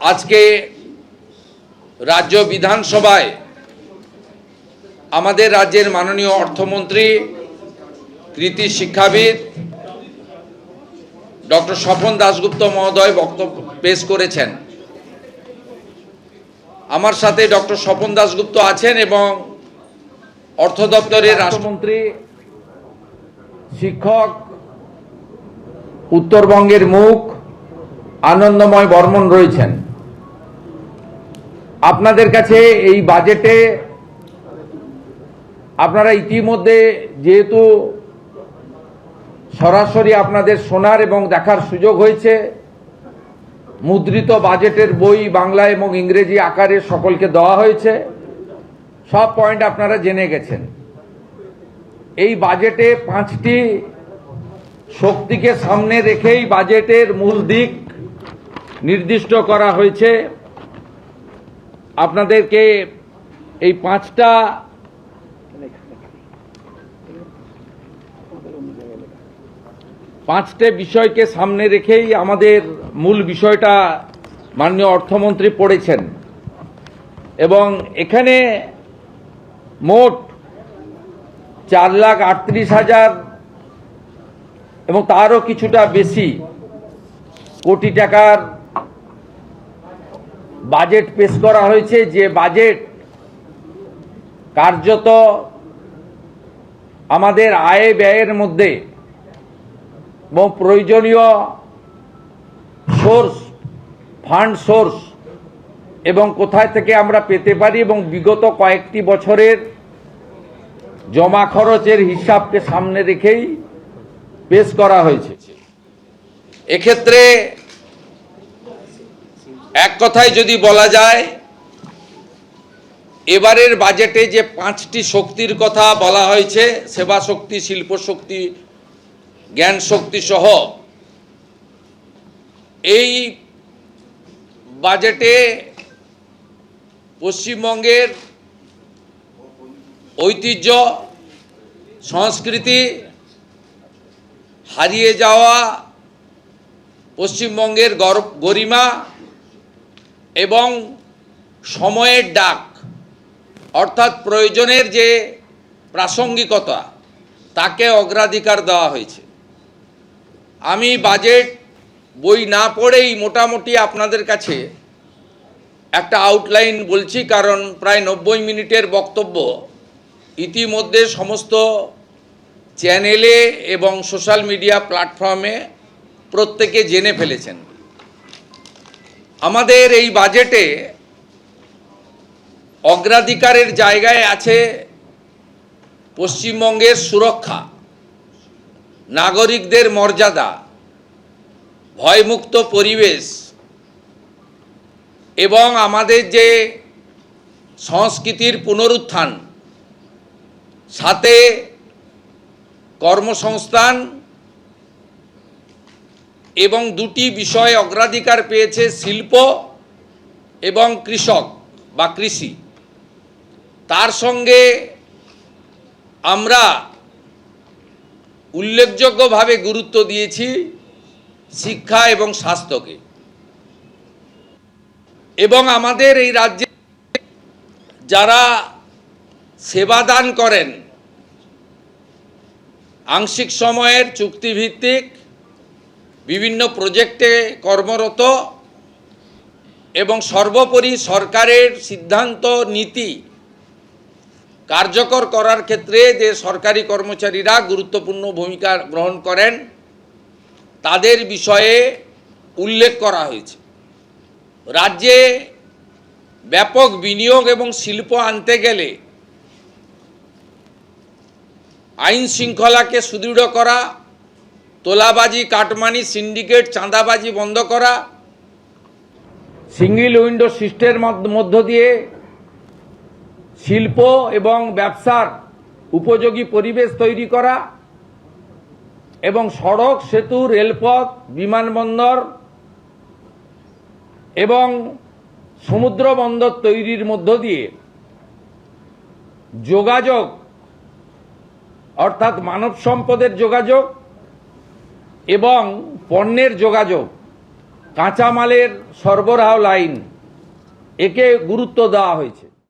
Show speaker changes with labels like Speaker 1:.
Speaker 1: আজকে রাজ্য বিধানসভায় আমাদের রাজ্যের মাননীয় অর্থমন্ত্রী, কৃতি শিক্ষাবিদ ডক্টর স্বপন দাশগুপ্ত মহোদয় বক্তব্য পেশ করেছেন। আমার সাথে ডক্টর স্বপন দাশগুপ্ত আছেন এবং অর্থ দপ্তরের রাষ্ট্রমন্ত্রী, শিক্ষক, উত্তরবঙ্গের মুখ আনন্দময় বর্মন রয়েছেন। আপনাদের কাছে এই বাজেটে আপনারা ইতিমধ্যে যেহেতু সরাসরি আপনাদের শোনার এবং দেখার সুযোগ হয়েছে, মুদ্রিত বাজেটের বই বাংলা এবং ইংরেজি আকারে সকলকে দেওয়া হয়েছে, সব পয়েন্ট আপনারা জেনে গেছেন। এই বাজেটে 5টি শক্তিকে সামনে রেখেই বাজেটের মূল দিক নির্দিষ্ট করা হয়েছে। আপনাদেরকে এই 5টা বিষয়কে সামনে রেখেই আমাদের মূল বিষয়টা মাননীয় অর্থমন্ত্রী পড়েছেন এবং এখানে মোট 4,38,000 এবং তারও কিছুটা বেশি কোটি টাকার বাজেট পেশ করা হয়েছে, যে বাজেট কার্যত আমাদের আয় ব্যয়ের মধ্যে এবং প্রয়োজনীয় ফান্ড সোর্স এবং কোথায় থেকে আমরা পেতে পারি এবং বিগত কয়েকটি বছরের জমা খরচের হিসাবকে সামনে রেখেই পেশ করা হয়েছে। এক্ষেত্রে এক কথায় যদি বলা যায়, এবারের বাজেটে যে 5টি শক্তির কথা বলা হয়েছে, সেবা শক্তি, শিল্প শক্তি, জ্ঞান শক্তি সহ, এই বাজেটে পশ্চিমবঙ্গের ঐতিহ্য, সংস্কৃতি, হারিয়ে যাওয়া পশ্চিমবঙ্গের গরিমা এবং সময়ের ডাক অর্থাৎ প্রয়োজনের যে প্রাসঙ্গিকতা, তাকে অগ্রাধিকার দেওয়া হয়েছে। আমি বাজেট বই না পড়েই মোটামুটি আপনাদের কাছে একটা আউটলাইন বলছি, কারণ প্রায় 90 মিনিটের বক্তব্য ইতিমধ্যে সমস্ত চ্যানেলে এবং সোশ্যাল মিডিয়া প্ল্যাটফর্মে প্রত্যেকে জেনে ফেলেছেন। আমাদের এই বাজেটে অগ্রাধিকারের জায়গায় আছে পশ্চিমবঙ্গের সুরক্ষা, নাগরিকদের মর্যাদা, ভয়মুক্ত পরিবেশ এবং আমাদের যে সংস্কৃতির পুনরুত্থান, সাথে কর্মসংস্থান এবং 2টি বিষয় অগ্রাধিকার পেয়েছে, শিল্প এবং কৃষক বা কৃষি। তার সঙ্গে আমরা উল্লেখযোগ্যভাবে গুরুত্ব দিয়েছি শিক্ষা এবং স্বাস্থ্যকে। এবং আমাদের এই রাজ্যে যারা সেবাদান করেন, আংশিক সময়ের চুক্তিভিত্তিক বিভিন্ন প্রজেক্টে কর্মরত এবং সর্বোপরি সরকারের সিদ্ধান্ত নীতি কার্যকর করার ক্ষেত্রে যে সরকারি কর্মচারীরা গুরুত্বপূর্ণ ভূমিকা গ্রহণ করেন, তাদের বিষয়ে উল্লেখ করা হয়েছে। রাজ্যে ব্যাপক বিনিয়োগ এবং শিল্প আনতে গেলে আইন শৃঙ্খলাকে সুদৃঢ় করা, তোলাবাজি, কাটমানি, সিন্ডিকেট, চাঁদাবাজি বন্ধ করা, সিঙ্গেল উইন্ডো সিস্টেমের মধ্য দিয়ে শিল্প এবং ব্যবসার উপযোগী পরিবেশ তৈরি করা এবং সড়ক, সেতু, রেলপথ, বিমানবন্দর এবং সমুদ্র বন্দর তৈরির মধ্য দিয়ে যোগাযোগ অর্থাৎ মানব সম্পদের যোগাযোগ এবং পণ্যের যোগাযোগ কাঁচামালের সরবরাহ লাইন, একে গুরুত্ব দেওয়া হয়েছে।